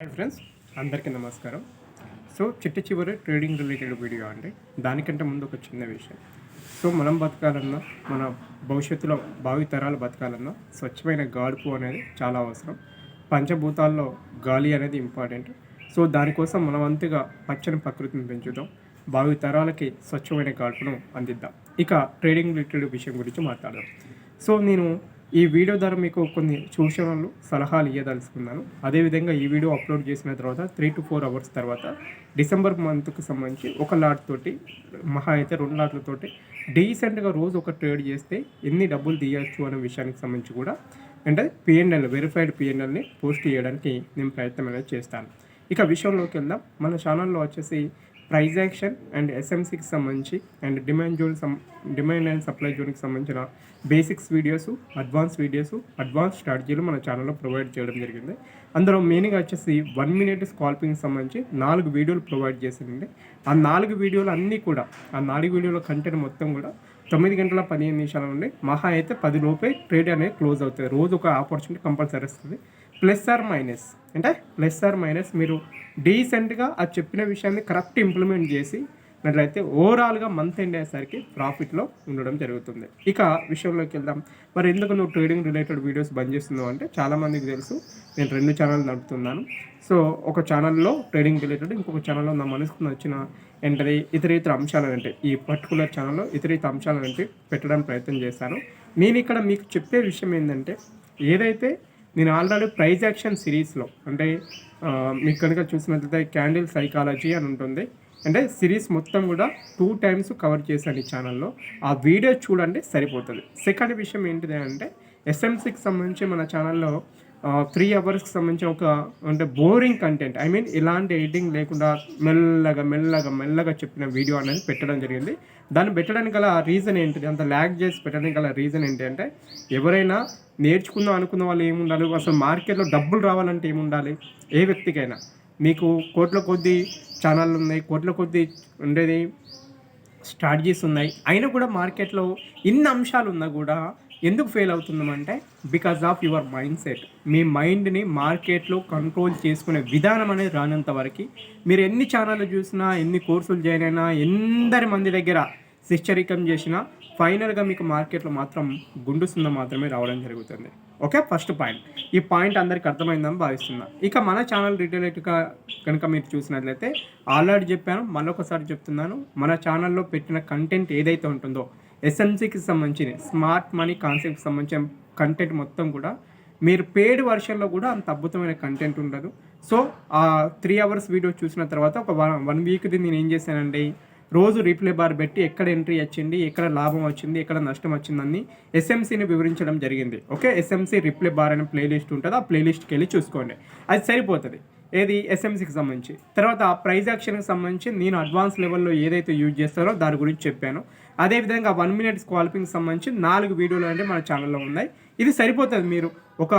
Hi friends, అందరికీ నమస్కారం. So చిట్ట చివరి ట్రేడింగ్ రిలేటెడ్ వీడియో అండి. దానికంటే ముందు ఒక చిన్న విషయం. సో మనం బతకాలన్నా, మన భవిష్యత్తులో భావి తరాలు బతకాలన్నా స్వచ్ఛమైన గాడుపు అనేది చాలా అవసరం. పంచభూతాల్లో గాలి అనేది ఇంపార్టెంట్. సో దానికోసం మనం అంతగా పచ్చని ప్రకృతిని పెంచుదాం, భావి తరాలకి స్వచ్ఛమైన గాడుపును అందిద్దాం. ఇక ట్రేడింగ్ రిలేటెడ్ విషయం గురించి మాట్లాడదాం. సో నేను ఈ వీడియో ద్వారా మీకు కొన్ని సూచనలు, సలహాలు ఇవ్వదలుచుకున్నాను. అదేవిధంగా ఈ వీడియో అప్లోడ్ చేసిన తర్వాత 3 to 4 అవర్స్ తర్వాత డిసెంబర్ మంత్కి సంబంధించి ఒక లాట్ తోటి, మహా అయితే 2 లాట్లతోటి డీసెంట్గా రోజు ఒక ట్రేడ్ చేస్తే ఎన్ని డబ్బులు తీయచ్చు అనే విషయానికి సంబంధించి కూడా అంటే పిఎన్ఎల్, వెరిఫైడ్ పిఎన్ఎల్ని పోస్ట్ చేయడానికి నేను ప్రయత్నం అనేది చేస్తాను. ఇక విషయంలోకి వెళ్దాం. మన ఛానల్లో వచ్చేసి ప్రైజ్ యాక్షన్ అండ్ ఎస్ఎంసీకి సంబంధించి అండ్ డిమాండ్ అండ్ సప్లై జోన్కి సంబంధించిన బేసిక్స్ వీడియోస్, అడ్వాన్స్ స్ట్రాటజీలు మన ఛానల్లో ప్రొవైడ్ చేయడం జరిగింది. అందులో మెయిన్గా వచ్చేసి 1 minute స్కాల్పింగ్ సంబంధించి 4 వీడియోలు ప్రొవైడ్ చేసిందండి. ఆ 4 వీడియోలు అన్నీ కూడా, ఆ 4 వీడియోల కంటెంట్ మొత్తం కూడా 9 గంటల 15 నిమిషాల నుండి మహా అయితే 10 లోపే ట్రేడ్ అనేది క్లోజ్ అవుతుంది. రోజు ఒక ఆపర్చునిటీ కంపల్సరీ వస్తుంది. ప్లస్ ఆర్ మైనస్ మీరు డీసెంట్గా ఆ చెప్పిన విషయాన్ని కరెక్ట్ ఇంప్లిమెంట్ చేసి అట్లయితే ఓవరాల్గా మంత్ ఎండ్ అయ్యేసరికి ప్రాఫిట్లో ఉండడం జరుగుతుంది. ఇక విషయంలోకి వెళ్దాం. మరి ఎందుకు నువ్వు ట్రేడింగ్ రిలేటెడ్ వీడియోస్ బంద్ చేస్తున్నావు అంటే, చాలామందికి తెలుసు నేను 2 ఛానల్ నడుపుతున్నాను. సో ఒక ఛానల్లో ట్రేడింగ్ రిలేటెడ్, ఇంకొక ఛానల్లో నా మనసుకు నచ్చిన ఏంటది ఇతర అంశాలు అంటే, ఈ పర్టికులర్ ఛానల్లో ఇతర అంశాలు అంటే పెట్టడానికి ప్రయత్నం చేశాను. నేను ఇక్కడ మీకు చెప్పే విషయం ఏంటంటే, ఏదైతే నేను ఆల్రెడీ ప్రైజ్ యాక్షన్ సిరీస్లో అంటే మీకు కనుక చూసినట్లయితే క్యాండిల్ సైకాలజీ అని ఉంటుంది. అంటే సిరీస్ మొత్తం కూడా 2 times కవర్ చేశాను ఈ ఛానల్లో. ఆ వీడియో చూడండి, సరిపోతుంది. సెకండ్ విషయం ఏంటిది అంటే, ఎస్ఎంసీకి సంబంధించి మన ఛానల్లో 3 అవర్స్కి సంబంధించి ఒక అంటే బోరింగ్ కంటెంట్, ఇలాంటి ఎడిటింగ్ లేకుండా మెల్లగా చెప్పిన వీడియో అనేది పెట్టడం జరిగింది. దాన్ని పెట్టడానికి గల రీజన్ ఏంటిది, అంత ల్యాగ్ చేసి పెట్టడానికి గల రీజన్ ఏంటి అంటే, ఎవరైనా నేర్చుకుందాం అనుకున్న వాళ్ళు ఏముండాలి, అసలు మార్కెట్లో డబ్బులు రావాలంటే ఏముండాలి, ఏ వ్యక్తికైనా. మీకు కోట్ల కొద్దీ ఛానళ్ళు ఉన్నాయి, కోట్ల కొద్దీ ఉండేది స్ట్రాటజీస్ ఉన్నాయి, అయినా కూడా మార్కెట్లో ఇన్ని అంశాలు ఉన్నా కూడా ఎందుకు ఫెయిల్ అవుతుందామంటే, because of your mind set. మీ మైండ్ని మార్కెట్లో కంట్రోల్ చేసుకునే విధానం అనేది రానంత వరకు మీరు ఎన్ని ఛానళ్ళు చూసినా, ఎన్ని కోర్సులు జాయిన్ అయినా, ఎందరి మంది దగ్గర శిష్యరికం చేసినా ఫైనల్గా మీకు మార్కెట్లో మాత్రం గుండు సున్నా మాత్రమే రావడం జరుగుతుంది. Okay, first point. ఈ పాయింట్ అందరికి అర్థమైందని భావిస్తున్నా. ఇక మన ఛానల్ రిలేటెడ్గా కనుక మీరు చూసినట్లయితే ఆల్రెడీ చెప్పాను, మళ్ళొకసారి చెప్తున్నాను. మన ఛానల్లో పెట్టిన కంటెంట్ ఏదైతే ఉంటుందో, ఎస్ఎంసీకి సంబంధించిన స్మార్ట్ మనీ కాన్సెప్ట్కి సంబంధించిన కంటెంట్ మొత్తం కూడా మీరు పేడ్ వర్షన్లో కూడా అంత అద్భుతమైన కంటెంట్ ఉండదు. సో ఆ 3 hours వీడియో చూసిన తర్వాత ఒక 1 weekది నేను ఏం చేశానండి, రోజు రీప్లే బార్ పెట్టి ఎక్కడ ఎంట్రీ వచ్చింది, ఎక్కడ లాభం వచ్చింది, ఎక్కడ నష్టం వచ్చిందని ఎస్ఎంసీని వివరించడం జరిగింది. ఓకే, ఎస్ఎంసీ రిప్లే బార్ అనే ప్లేలిస్ట్ ఉంటుంది, ఆ ప్లేలిస్ట్కి వెళ్ళి చూసుకోండి, అది సరిపోతుంది. ఏది ఎస్ఎంసీకి సంబంధించి. తర్వాత ప్రైజ్ యాక్షన్కి సంబంధించి నేను అడ్వాన్స్ లెవెల్లో ఏదైతే యూజ్ చేస్తారో దాని గురించి చెప్పాను. అదేవిధంగా 1 minute స్కాల్పింగ్ సంబంధించి 4 వీడియోలు అంటే మన ఛానల్లో ఉన్నాయి. ఇది సరిపోతుంది. మీరు ఒక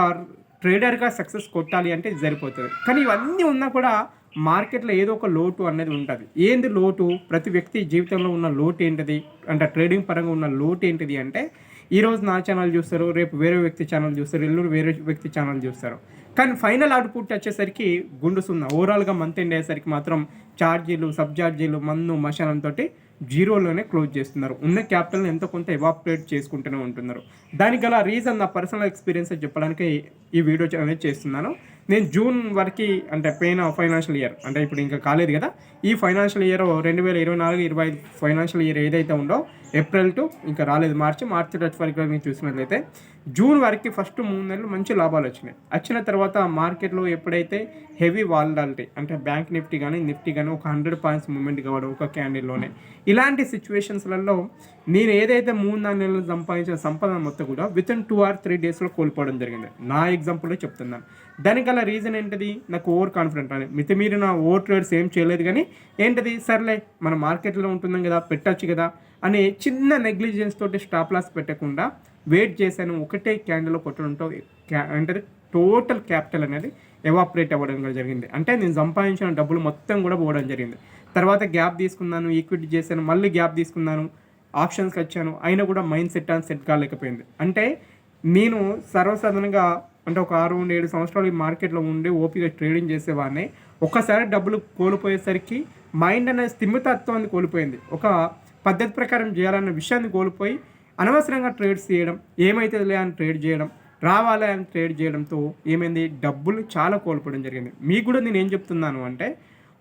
ట్రేడర్గా సక్సెస్ కొట్టాలి అంటే ఇది సరిపోతుంది. కానీ ఇవన్నీ ఉన్నా కూడా మార్కెట్లో ఏదో ఒక లోటు అనేది ఉంటుంది. ఏంది లోటు? ప్రతి వ్యక్తి జీవితంలో ఉన్న లోటు ఏంటిది అంటే, ట్రేడింగ్ పరంగా ఉన్న లోటు ఏంటిది అంటే, ఈరోజు నా ఛానల్ చూస్తారు, రేపు వేరే వ్యక్తి ఛానల్ చూస్తారు, ఎల్లుండి వేరే వ్యక్తి ఛానల్ చూస్తారు. కానీ ఫైనల్ అవుట్పుట్ వచ్చేసరికి గుండు సున్నా. ఓవరాల్గా మంత్ ఎండ్ అయ్యేసరికి మాత్రం ఛార్జీలు, సబ్ ఛార్జీలు, మందు మశానంతో జీరోలోనే క్లోజ్ చేస్తున్నారు. ఉన్న క్యాపిటల్ని ఎంతో కొంత ఎవాపరేట్ చేసుకుంటూనే ఉంటున్నారు. దానికి గల రీజన్ నా పర్సనల్ ఎక్స్పీరియన్స్ చెప్పడానికి ఈ వీడియో అనేది చేస్తున్నాను. నేను జూన్ వరకు అంటే ఫైనాన్షియల్ ఇయర్ అంటే ఇప్పుడు ఇంకా కాలేదు కదా, ఈ ఫైనాన్షియల్ ఇయర్ 2024-25 ఫైనాన్షియల్ ఇయర్ ఏదైతే ఉందో, ఏప్రిల్ టు ఇంకా రాలేదు మార్చి 31 మీరు చూసినట్లయితే జూన్ వరకు ఫస్ట్ 3 నెలలు మంచి లాభాలు వచ్చినాయి. వచ్చిన తర్వాత మార్కెట్లో ఎప్పుడైతే హెవీ వాలటాలిటీ అంటే బ్యాంక్ నిఫ్టీ కానీ ఒక 100 points మూమెంట్ కావడం ఒక క్యాండిల్లోనే, ఇలాంటి సిచ్యువేషన్స్లలో నేను ఏదైతే 3-4 నెలలు సంపాదించిన సంపద మొత్తం కూడా వితిన్ 2 or 3 daysలో కోల్పోవడం జరిగింది. నా ఎగ్జాంపుల్లో చెప్తున్నాను. దానికి గల రీజన్ ఏంటిది, నాకు ఓవర్ కాన్ఫిడెంట్ అని మితిమీరిన ఓవర్ ట్రేడ్స్ ఏం చేయలేదు. కానీ ఏంటిది, సర్లే మన మార్కెట్లో ఉంటున్నాం కదా, పెట్టచ్చు కదా అనే చిన్న నెగ్లిజెన్స్ తోటి స్టాప్ లాస్ పెట్టకుండా వెయిట్ చేశాను. ఒకటే క్యాండిల్లో కొట్టడంతో అంటే టోటల్ క్యాపిటల్ అనేది ఎవాపరేట్ అవ్వడం జరిగింది. అంటే నేను సంపాదించిన డబ్బులు మొత్తం కూడా పోవడం జరిగింది. తర్వాత గ్యాప్ తీసుకున్నాను, ఈక్విటీ చేశాను, మళ్ళీ గ్యాప్ తీసుకున్నాను, ఆప్షన్స్కి వచ్చాను, అయినా కూడా మైండ్ సెట్ కాలేకపోయింది. అంటే నేను సర్వసాధారణంగా అంటే ఒక 6-7 సంవత్సరాలు ఈ మార్కెట్లో ఉండి ఓపిక ట్రేడింగ్ చేసేవాడిని. ఒక్కసారి డబ్బులు కోల్పోయేసరికి మైండ్ అనేది స్థిమితత్వాన్ని కోల్పోయింది. ఒక పద్ధతి ప్రకారం చేయాలన్న విషయాన్ని కోల్పోయి అనవసరంగా ట్రేడ్స్ చేయడం, ఏమైతుందిలే అని ట్రేడ్ చేయడం, రావాలి అని ట్రేడ్ చేయడంతో ఏమైంది, డబ్బులు చాలా కోల్పోవడం జరిగింది. మీకు కూడా నేను ఏం చెప్తున్నాను అంటే,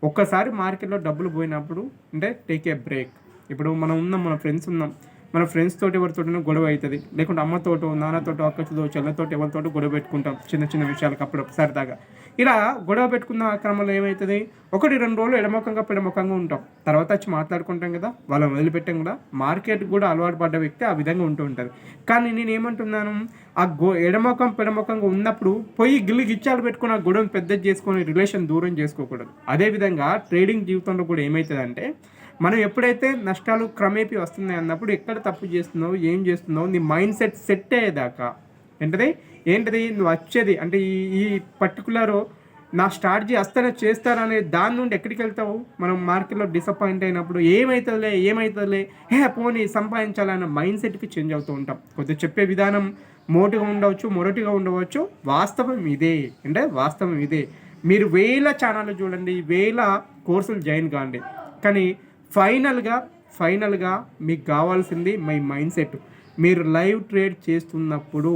ఒక్కసారి మార్కెట్లో డబ్బులు పోయినప్పుడు అంటే టేక్ ఏ బ్రేక్. ఇప్పుడు మనం ఉన్నాం, మన ఫ్రెండ్స్ ఉన్నాం, మన ఫ్రెండ్స్ తోటి ఎవరితోటో గొడవ అవుతుంది, లేకుంటే అమ్మతోటో నాన్నతోటో అక్కతో చెల్లెతోటి ఎవరితోటో గొడవ పెట్టుకుంటాం చిన్న చిన్న విషయాలకు అప్పుడు సరదాగా. ఇలా గొడవ పెట్టుకున్న క్రమంలో ఏమవుతుంది, 1-2 రోజులు ఎడమొఖంగా పెడమొఖంగా ఉంటాం, తర్వాత వచ్చి మాట్లాడుకుంటాం కదా, వాళ్ళని వదిలిపెట్టాం కూడా. మార్కెట్ కూడా అలవాటు పడ్డ వ్యక్తి ఆ విధంగా ఉంటూ ఉంటుంది. కానీ నేను ఏమంటున్నాను, ఆ ఎడమొఖం పెడమొఖంగా ఉన్నప్పుడు పోయి గిల్లి గిచ్చాలు పెట్టుకుని ఆ గొడవను పెద్దది చేసుకొని రిలేషన్ దూరం చేసుకోకూడదు. అదేవిధంగా ట్రేడింగ్ జీవితంలో కూడా ఏమవుతుందంటే, మనం ఎప్పుడైతే నష్టాలు క్రమేపీ వస్తున్నాయి అన్నప్పుడు ఎక్కడ తప్పు చేస్తున్నావు, ఏం చేస్తున్నావు, నీ మైండ్ సెట్ అయ్యేదాకా ఏంటిది నువ్వు వచ్చేది అంటే ఈ పర్టికులర్ నా స్ట్రాటజీ వస్తేనే చేస్తారనే దాని నుండి ఎక్కడికి వెళ్తావు. మనం మార్కెట్లో డిసప్పాయింట్ అయినప్పుడు ఏమవుతుందిలే పోనీ సంపాదించాలన్న మైండ్ సెట్కి చేంజ్ అవుతూ ఉంటాం. కొద్దిగా చెప్పే విధానం మొరటిగా ఉండవచ్చు. వాస్తవం ఇదే. మీరు 1000 ఛానళ్ళు చూడండి, 1000 కోర్సులు జాయిన్ కాండి, కానీ ఫైనల్గా మీకు కావాల్సింది మీ మైండ్ సెట్. మీరు లైవ్ ట్రేడ్ చేస్తున్నప్పుడు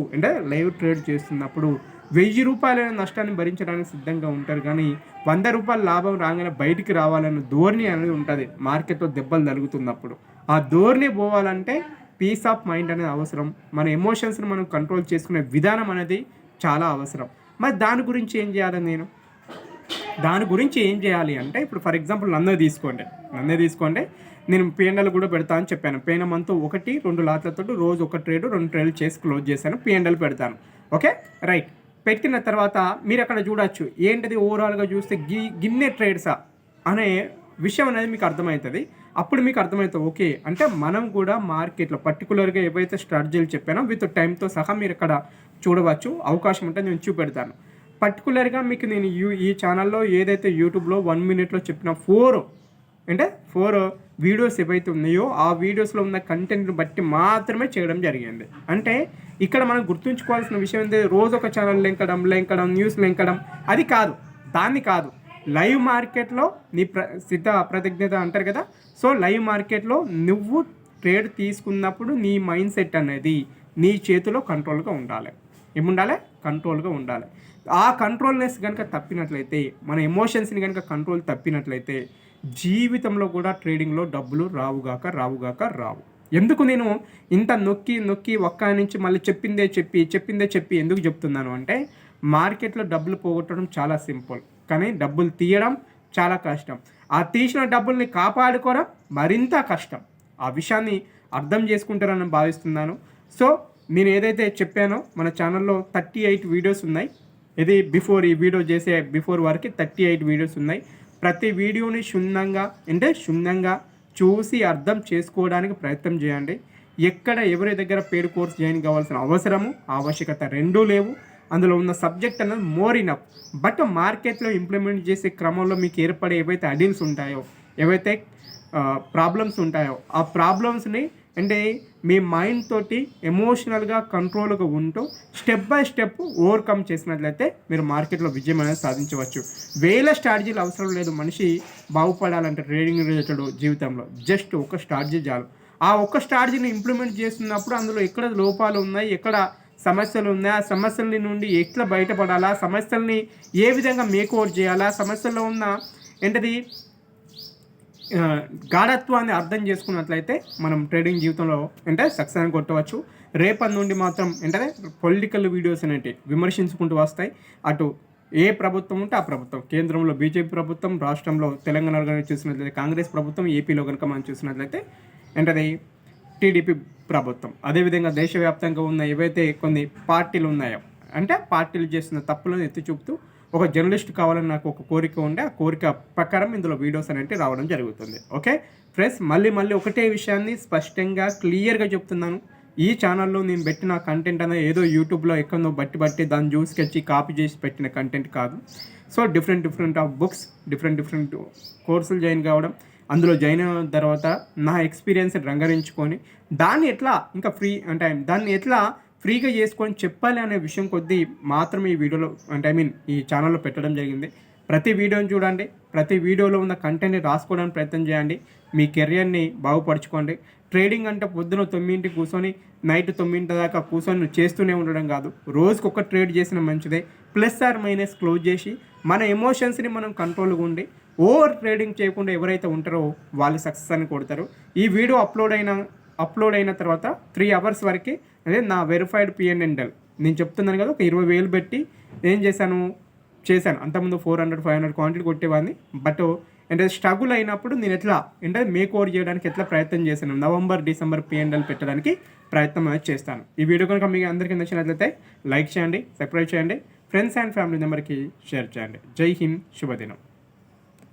1000 రూపాయలైన నష్టాన్ని భరించడానికి సిద్ధంగా ఉంటారు, కానీ 100 రూపాయల లాభం రాగానే బయటికి రావాలన్న ధోరణి అనేది ఉంటుంది. మార్కెట్లో దెబ్బలు తగులుతున్నప్పుడు ఆ ధోరణి పోవాలంటే పీస్ ఆఫ్ మైండ్ అనేది అవసరం. మన ఎమోషన్స్ని మనం కంట్రోల్ చేసుకునే విధానం అనేది చాలా అవసరం. మరి దాని గురించి ఏం చేయాలి అంటే, ఇప్పుడు ఫర్ ఎగ్జాంపుల్ నన్నే తీసుకోండి. నేను P&L కూడా పెడతా అని చెప్పాను. పోయిన మంత్ 1-2 లాట్లతో రోజు 1 ట్రేడ్ 2 ట్రేడ్లు చేసి క్లోజ్ చేశాను. P&L పెడతాను. Okay right. పెట్టిన తర్వాత మీరు అక్కడ చూడొచ్చు, ఏంటిది ఓవరాల్గా చూస్తే గిన్నె ట్రేడ్సా అనే విషయం అనేది మీకు అర్థమవుతుంది. అప్పుడు మీకు అర్థమవుతుంది, ఓకే అంటే మనం కూడా మార్కెట్లో పర్టికులర్గా ఏవైతే స్ట్రాటజీలు చెప్పానో విత్ టైంతో సహా మీరు ఇక్కడ చూడవచ్చు. అవకాశం ఉంటే నేను చూపెడతాను. పర్టికులర్గా మీకు నేను ఈ ఛానల్లో ఏదైతే యూట్యూబ్లో 1 మినిట్లో చెప్పిన 4 వీడియోస్ ఏవైతే ఉన్నాయో ఆ వీడియోస్లో ఉన్న కంటెంట్ని బట్టి మాత్రమే చేయడం జరిగింది. అంటే ఇక్కడ మనం గుర్తుంచుకోవాల్సిన విషయం ఏంటంటే, రోజు ఒక ఛానల్ లెంకడం న్యూస్ లెంకడం అది కాదు, దాన్ని కాదు. లైవ్ మార్కెట్లో నీ సిద్ధ ప్రతిజ్ఞత అంటారు కదా, సో లైవ్ మార్కెట్లో నువ్వు ట్రేడ్ తీసుకున్నప్పుడు నీ మైండ్ సెట్ అనేది నీ చేతిలో కంట్రోల్గా ఉండాలి. కంట్రోల్గా ఉండాలి. ఆ కంట్రోల్నెస్ కనుక తప్పినట్లయితే, మన ఎమోషన్స్ని కనుక కంట్రోల్ తప్పినట్లయితే జీవితంలో కూడా ట్రేడింగ్లో డబ్బులు రావు. ఎందుకు నేను ఇంత నొక్కి ఒక్క నుంచి మళ్ళీ చెప్పిందే చెప్పి ఎందుకు చెప్తున్నాను అంటే, మార్కెట్లో డబ్బులు పోగొట్టడం చాలా సింపుల్, కానీ డబ్బులు తీయడం చాలా కష్టం. ఆ తీసిన డబ్బుల్ని కాపాడుకోవడం మరింత కష్టం. ఆ విషయాన్ని అర్థం చేసుకుంటారని భావిస్తున్నాను. సో నేను ఏదైతే చెప్పానో మన ఛానల్లో 38 వీడియోస్ ఉన్నాయి. ఇది ఈ వీడియో చేసే బిఫోర్ వరకు 38 వీడియోస్ ఉన్నాయి. ప్రతి వీడియోని క్షుణ్ణంగా చూసి అర్థం చేసుకోవడానికి ప్రయత్నం చేయండి. ఎవరి దగ్గర పెయిడ్ కోర్స్ జాయిన్ కావాల్సిన ఆవశ్యకత రెండూ లేవు. అందులో ఉన్న సబ్జెక్ట్ అనేది మోర్ ఇనఫ్. బట్ మార్కెట్లో ఇంప్లిమెంట్ చేసే క్రమంలో మీకు ఏర్పడే ఏవైతే అడిల్స్ ఉంటాయో, ఏవైతే ప్రాబ్లమ్స్ ఉంటాయో, ఆ ప్రాబ్లమ్స్ని అంటే మీ మైండ్ తోటి ఎమోషనల్గా కంట్రోల్గా ఉంటూ స్టెప్ బై స్టెప్ ఓవర్కమ్ చేసినట్లయితే మీరు మార్కెట్లో విజయం అనేది సాధించవచ్చు. 1000 స్ట్రాటజీలు అవసరం లేదు. మనిషి బాగుపడాలంటే ట్రేడింగ్ రిలేటెడ్ జీవితంలో జస్ట్ ఒక స్ట్రాటజీ చాలు. ఆ ఒక్క స్ట్రాటజీని ఇంప్లిమెంట్ చేస్తున్నప్పుడు అందులో ఎక్కడ లోపాలు ఉన్నాయి, ఎక్కడ సమస్యలు ఉన్నాయి, ఆ సమస్యల నుండి ఎట్లా బయటపడాలా, సమస్యల్ని ఏ విధంగా మేకోవర్ చేయాలా, సమస్యల్లో ఉన్న గాఢత్వాన్ని అర్థం చేసుకున్నట్లయితే మనం ట్రేడింగ్ జీవితంలో సక్సెస్ కొట్టవచ్చు. రేపటి నుండి మాత్రం పొలిటికల్ వీడియోస్ అనేవి విమర్శించుకుంటూ వస్తాయి. అటు ఏ ప్రభుత్వం ఉంటే ఆ ప్రభుత్వం, కేంద్రంలో బీజేపీ ప్రభుత్వం, రాష్ట్రంలో తెలంగాణలో కనుక చూసినట్లయితే కాంగ్రెస్ ప్రభుత్వం, ఏపీలో కనుక మనం చూసినట్లయితే టీడీపీ ప్రభుత్వం. అదేవిధంగా దేశవ్యాప్తంగా ఉన్న ఏవైతే కొన్ని పార్టీలు ఉన్నాయో పార్టీలు చేస్తున్న తప్పులను ఎత్తి చూపుతూ ఒక జర్నలిస్ట్ కావాలని నాకు ఒక కోరిక ఉండే, ఆ కోరిక ప్రకారం ఇందులో వీడియోస్ అనేవి రావడం జరుగుతుంది. ఓకే ఫ్రెండ్స్, మళ్ళీ ఒకటే విషయాన్ని స్పష్టంగా క్లియర్గా చెప్తున్నాను. ఈ ఛానల్లో నేను పెట్టిన కంటెంట్ అనేది ఏదో యూట్యూబ్లో ఎక్కడో బట్టి దాన్ని చూసుకొచ్చి కాపీ చేసి పెట్టిన కంటెంట్ కాదు. So different of books, different కోర్సులు జాయిన్ కావడం, అందులో జాయిన్ అయిన తర్వాత నా ఎక్స్పీరియన్స్ రంగరించుకొని దాన్ని ఎట్లా ఇంకా దాన్ని ఎట్లా ఫ్రీగా చేసుకొని చెప్పాలి అనే విషయం కొద్దీ మాత్రం ఈ వీడియోలో అంటే ఈ ఛానల్లో పెట్టడం జరిగింది. ప్రతి వీడియోని చూడండి, ప్రతి వీడియోలో ఉన్న కంటెంట్ని రాసుకోవడానికి ప్రయత్నం చేయండి, మీ కెరియర్ని బాగుపరచుకోండి. ట్రేడింగ్ అంటే పొద్దున 9కి కూర్చొని నైట్ 9 దాకా కూర్చొని చేస్తూనే ఉండడం కాదు. రోజుకి ఒక ట్రేడ్ చేసిన మంచిదే. ప్లస్ ఆర్ మైనస్ క్లోజ్ చేసి మన ఎమోషన్స్ని మనం కంట్రోల్గా ఉండి ఓవర్ ట్రేడింగ్ చేయకుండా ఎవరైతే ఉంటారో వాళ్ళు సక్సెస్ అని కొడతారు. ఈ వీడియో అప్లోడ్ అయిన తర్వాత 3 అవర్స్ వరకు అదే నా వెరిఫైడ్ పిఎన్ఎన్ఎల్ నేను చెప్తున్నాను కదా, ఒక 20,000 పెట్టి ఏం చేశాను. అంతకుముందు 400-500 క్వాంటిటీ కొట్టేవాడిని. బట్ అంటే స్ట్రగుల్ అయినప్పుడు నేను ఎట్లా అంటే మేక్ ఓవర్ చేయడానికి ఎట్లా ప్రయత్నం చేశాను, నవంబర్-డిసెంబర్ పిఎన్ఎల్ పెట్టడానికి ప్రయత్నం అనేది చేస్తాను. ఈ వీడియో కనుక మీకు అందరికీ నచ్చినట్లయితే లైక్ చేయండి, సబ్స్క్రైబ్ చేయండి, ఫ్రెండ్స్ అండ్ ఫ్యామిలీ మెంబర్కి షేర్ చేయండి. జై హింద్, శుభదినం.